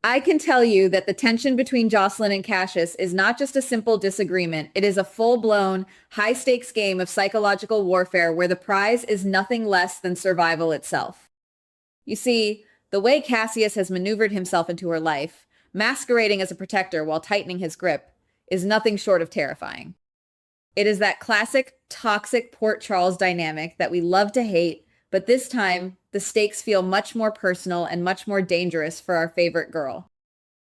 I can tell you that the tension between Josslyn and Cassius is not just a simple disagreement. It is a full-blown, high-stakes game of psychological warfare where the prize is nothing less than survival itself. You see, the way Cassius has maneuvered himself into her life, masquerading as a protector while tightening his grip, is nothing short of terrifying. It is that classic toxic Port Charles dynamic that we love to hate, but this time the stakes feel much more personal and much more dangerous for our favorite girl.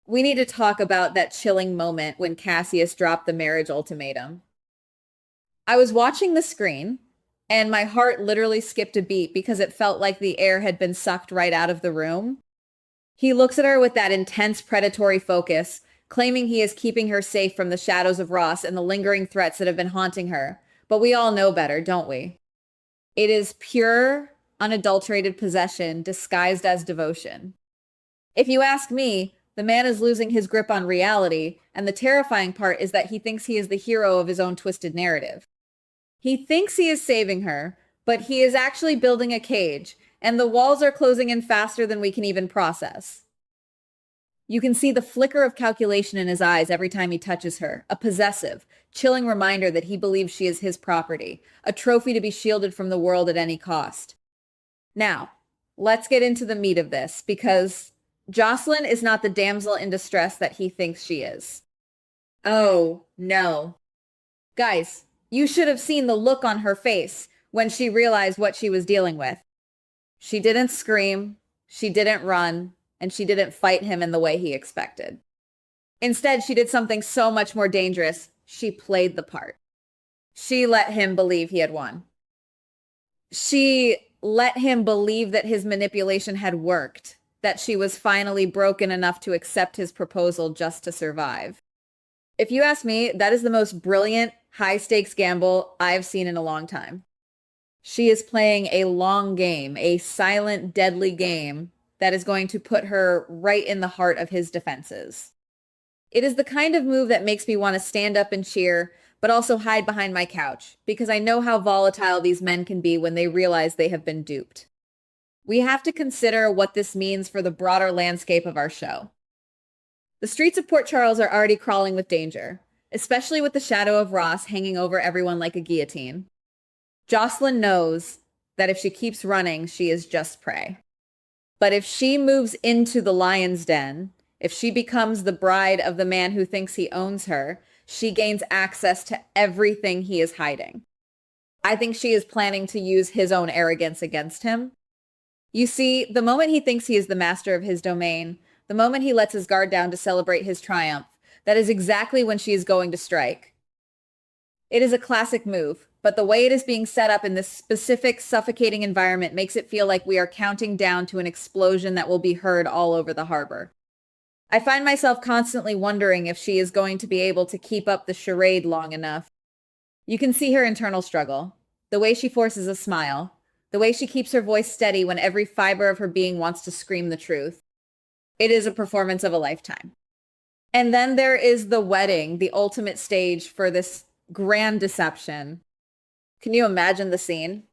We need to talk about that chilling moment when Cassius dropped the marriage ultimatum. I was watching the screen and my heart literally skipped a beat because it felt like the air had been sucked right out of the room. He looks at her with that intense predatory focus, claiming he is keeping her safe from the shadows of Ross and the lingering threats that have been haunting her. But we all know better, don't we? It is pure, unadulterated possession disguised as devotion. If you ask me, the man is losing his grip on reality, and the terrifying part is that he thinks he is the hero of his own twisted narrative. He thinks he is saving her, but he is actually building a cage, and the walls are closing in faster than we can even process. You can see the flicker of calculation in his eyes every time he touches her, a possessive, chilling reminder that he believes she is his property, a trophy to be shielded from the world at any cost. Now, let's get into the meat of this, because Josslyn is not the damsel in distress that he thinks she is. Oh, no. Guys, you should have seen the look on her face when she realized what she was dealing with. She didn't scream, she didn't run, and she didn't fight him in the way he expected. Instead, she did something so much more dangerous. She played the part. She let him believe he had won. She let him believe that his manipulation had worked, that she was finally broken enough to accept his proposal just to survive. If you ask me, that is the most brilliant, high-stakes gamble I've seen in a long time. She is playing a long game, a silent, deadly game that is going to put her right in the heart of his defenses. It is the kind of move that makes me want to stand up and cheer, but also hide behind my couch, because I know how volatile these men can be when they realize they have been duped. We have to consider what this means for the broader landscape of our show. The streets of Port Charles are already crawling with danger, especially with the shadow of Ross hanging over everyone like a guillotine. Josslyn knows that if she keeps running, she is just prey. But if she moves into the lion's den, if she becomes the bride of the man who thinks he owns her, she gains access to everything he is hiding. I think she is planning to use his own arrogance against him. You see, the moment he thinks he is the master of his domain, the moment he lets his guard down to celebrate his triumph, that is exactly when she is going to strike. It is a classic move, but the way it is being set up in this specific suffocating environment makes it feel like we are counting down to an explosion that will be heard all over the harbor. I find myself constantly wondering if she is going to be able to keep up the charade long enough. You can see her internal struggle, the way she forces a smile, the way she keeps her voice steady when every fiber of her being wants to scream the truth. It is a performance of a lifetime. And then there is the wedding, the ultimate stage for this grand deception. Can you imagine the scene?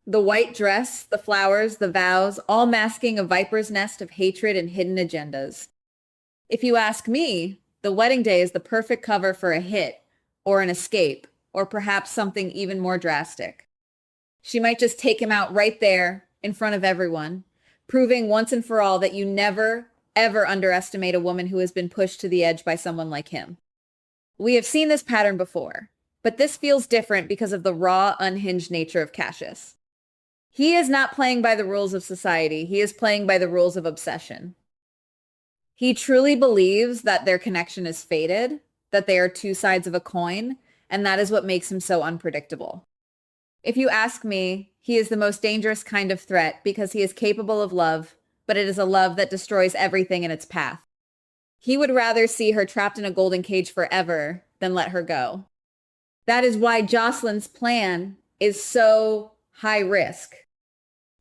The white dress, the flowers, the vows, all masking a viper's nest of hatred and hidden agendas. If you ask me, the wedding day is the perfect cover for a hit, or an escape, or perhaps something even more drastic. She might just take him out right there, in front of everyone, proving once and for all that you never, ever underestimate a woman who has been pushed to the edge by someone like him. We have seen this pattern before, but this feels different because of the raw, unhinged nature of Cassius. He is not playing by the rules of society. He is playing by the rules of obsession. He truly believes that their connection is fated, that they are two sides of a coin, and that is what makes him so unpredictable. If you ask me, he is the most dangerous kind of threat because he is capable of love, but it is a love that destroys everything in its path. He would rather see her trapped in a golden cage forever than let her go. That is why Josslyn's plan is so high risk.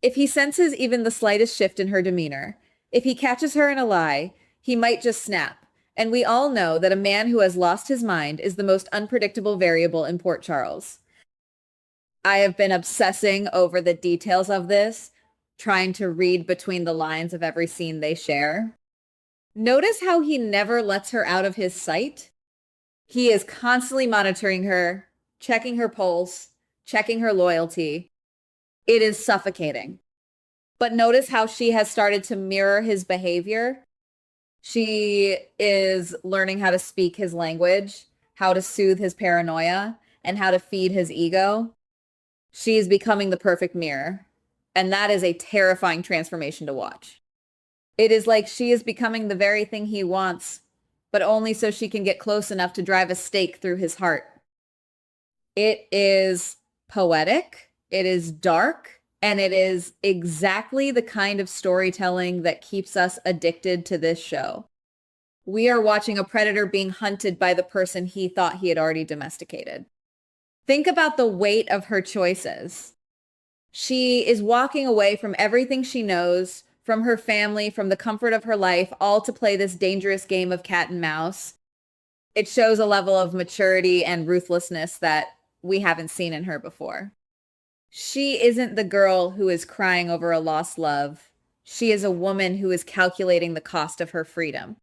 If he senses even the slightest shift in her demeanor, if he catches her in a lie, he might just snap. And we all know that a man who has lost his mind is the most unpredictable variable in Port Charles. I have been obsessing over the details of this, trying to read between the lines of every scene they share. Notice how he never lets her out of his sight. He is constantly monitoring her, checking her pulse, checking her loyalty. It is suffocating. But notice how she has started to mirror his behavior. She is learning how to speak his language, how to soothe his paranoia, and how to feed his ego. She is becoming the perfect mirror. And that is a terrifying transformation to watch. It is like she is becoming the very thing he wants, but only so she can get close enough to drive a stake through his heart. It is poetic, it is dark, and it is exactly the kind of storytelling that keeps us addicted to this show. We are watching a predator being hunted by the person he thought he had already domesticated. Think about the weight of her choices. She is walking away from everything she knows, from her family, from the comfort of her life, all to play this dangerous game of cat and mouse. It shows a level of maturity and ruthlessness that we haven't seen in her before. She isn't the girl who is crying over a lost love. She is a woman who is calculating the cost of her freedom.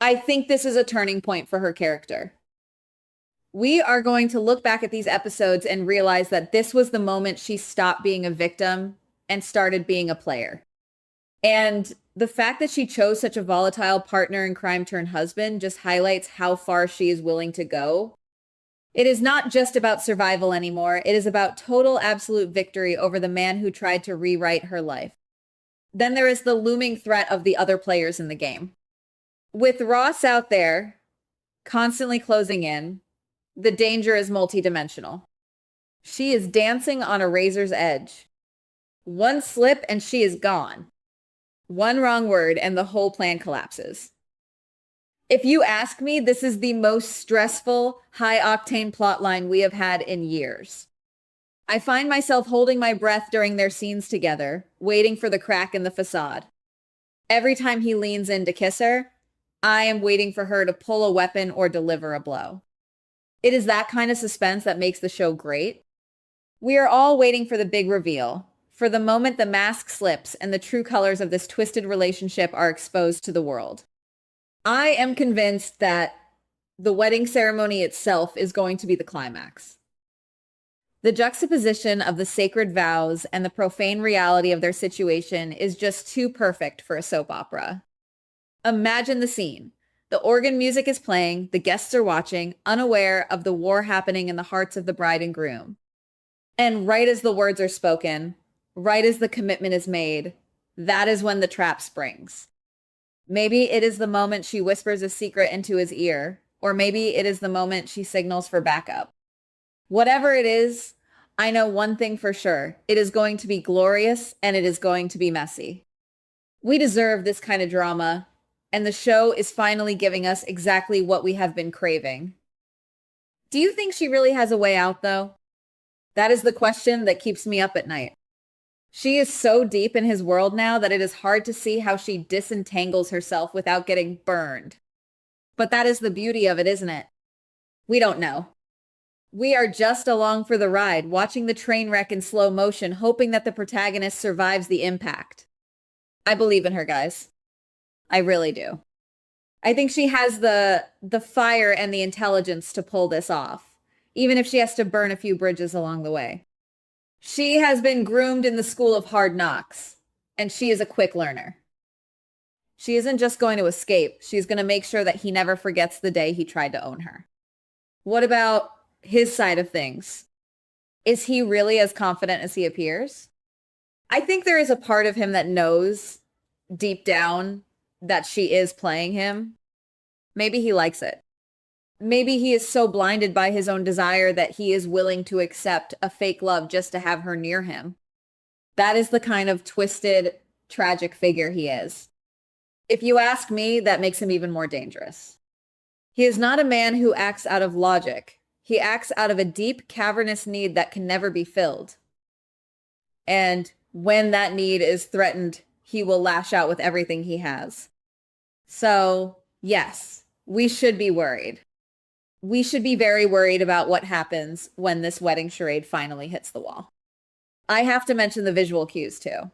I think this is a turning point for her character. We are going to look back at these episodes and realize that this was the moment she stopped being a victim and started being a player. And the fact that she chose such a volatile partner in crime turned husband just highlights how far she is willing to go. It is not just about survival anymore. It is about total absolute victory over the man who tried to rewrite her life. Then there is the looming threat of the other players in the game. With Ross out there, constantly closing in, the danger is multidimensional. She is dancing on a razor's edge. One slip and she is gone. One wrong word and the whole plan collapses. If you ask me, this is the most stressful, high-octane plotline we have had in years. I find myself holding my breath during their scenes together, waiting for the crack in the facade. Every time he leans in to kiss her, I am waiting for her to pull a weapon or deliver a blow. It is that kind of suspense that makes the show great. We are all waiting for the big reveal, for the moment the mask slips and the true colors of this twisted relationship are exposed to the world. I am convinced that the wedding ceremony itself is going to be the climax. The juxtaposition of the sacred vows and the profane reality of their situation is just too perfect for a soap opera. Imagine the scene. The organ music is playing, the guests are watching, unaware of the war happening in the hearts of the bride and groom. And right as the words are spoken, right as the commitment is made, that is when the trap springs. Maybe it is the moment she whispers a secret into his ear, or maybe it is the moment she signals for backup. Whatever it is, I know one thing for sure. It is going to be glorious and it is going to be messy. We deserve this kind of drama, and the show is finally giving us exactly what we have been craving. Do you think she really has a way out, though? That is the question that keeps me up at night. She is so deep in his world now that it is hard to see how she disentangles herself without getting burned. But that is the beauty of it, isn't it? We don't know. We are just along for the ride, watching the train wreck in slow motion, hoping that the protagonist survives the impact. I believe in her, guys. I really do. I think she has the fire and the intelligence to pull this off, even if she has to burn a few bridges along the way. She has been groomed in the school of hard knocks, and she is a quick learner. She isn't just going to escape. She's going to make sure that he never forgets the day he tried to own her. What about his side of things? Is he really as confident as he appears? I think there is a part of him that knows deep down that she is playing him. Maybe he likes it. Maybe he is so blinded by his own desire that he is willing to accept a fake love just to have her near him. That is the kind of twisted, tragic figure he is. If you ask me, that makes him even more dangerous. He is not a man who acts out of logic. He acts out of a deep, cavernous need that can never be filled. And when that need is threatened, he will lash out with everything he has. So, yes, we should be worried. We should be very worried about what happens when this wedding charade finally hits the wall. I have to mention the visual cues too.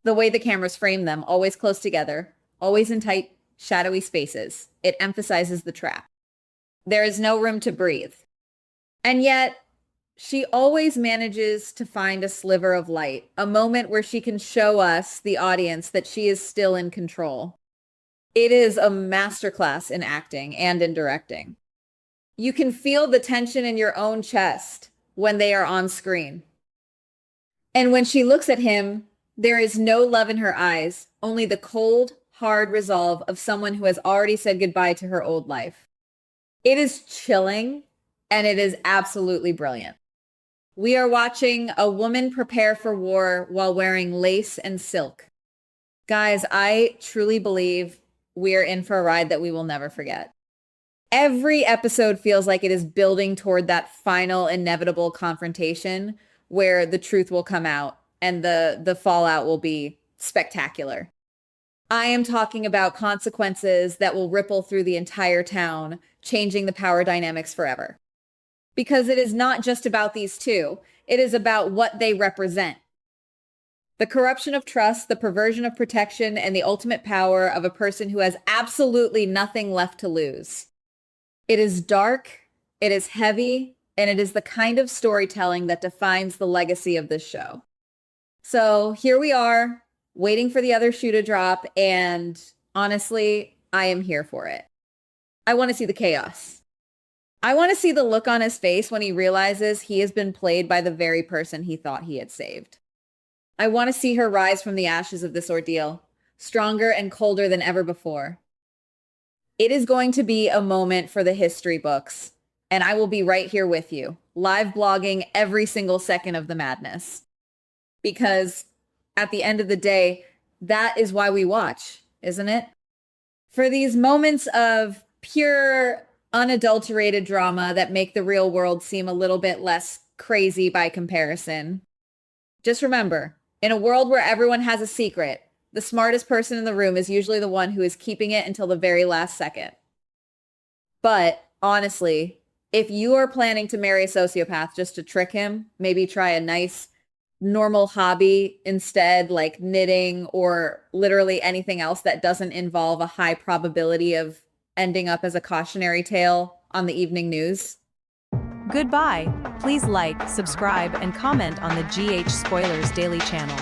The way the cameras frame them, always close together, always in tight shadowy spaces. It emphasizes the trap. There is no room to breathe. And yet, she always manages to find a sliver of light, a moment where she can show us, the audience, that she is still in control. It is a masterclass in acting and in directing. You can feel the tension in your own chest when they are on screen. And when she looks at him, there is no love in her eyes, only the cold, hard resolve of someone who has already said goodbye to her old life. It is chilling, and it is absolutely brilliant. We are watching a woman prepare for war while wearing lace and silk. Guys, I truly believe we're in for a ride that we will never forget. Every episode feels like it is building toward that final inevitable confrontation where the truth will come out and the fallout will be spectacular. I am talking about consequences that will ripple through the entire town, changing the power dynamics forever. Because it is not just about these two. It is about what they represent. The corruption of trust, the perversion of protection, and the ultimate power of a person who has absolutely nothing left to lose. It is dark, it is heavy, and it is the kind of storytelling that defines the legacy of this show. So here we are, waiting for the other shoe to drop, and honestly, I am here for it. I want to see the chaos. I want to see the look on his face when he realizes he has been played by the very person he thought he had saved. I want to see her rise from the ashes of this ordeal, stronger and colder than ever before. It is going to be a moment for the history books, and I will be right here with you, live blogging every single second of the madness. Because at the end of the day, that is why we watch, isn't it? For these moments of pure, unadulterated drama that make the real world seem a little bit less crazy by comparison. Just remember, in a world where everyone has a secret, the smartest person in the room is usually the one who is keeping it until the very last second. But honestly, if you are planning to marry a sociopath just to trick him, maybe try a nice normal hobby instead, like knitting or literally anything else that doesn't involve a high probability of ending up as a cautionary tale on the evening news. Goodbye. Please like, subscribe, and comment on the GH Spoilers Daily channel.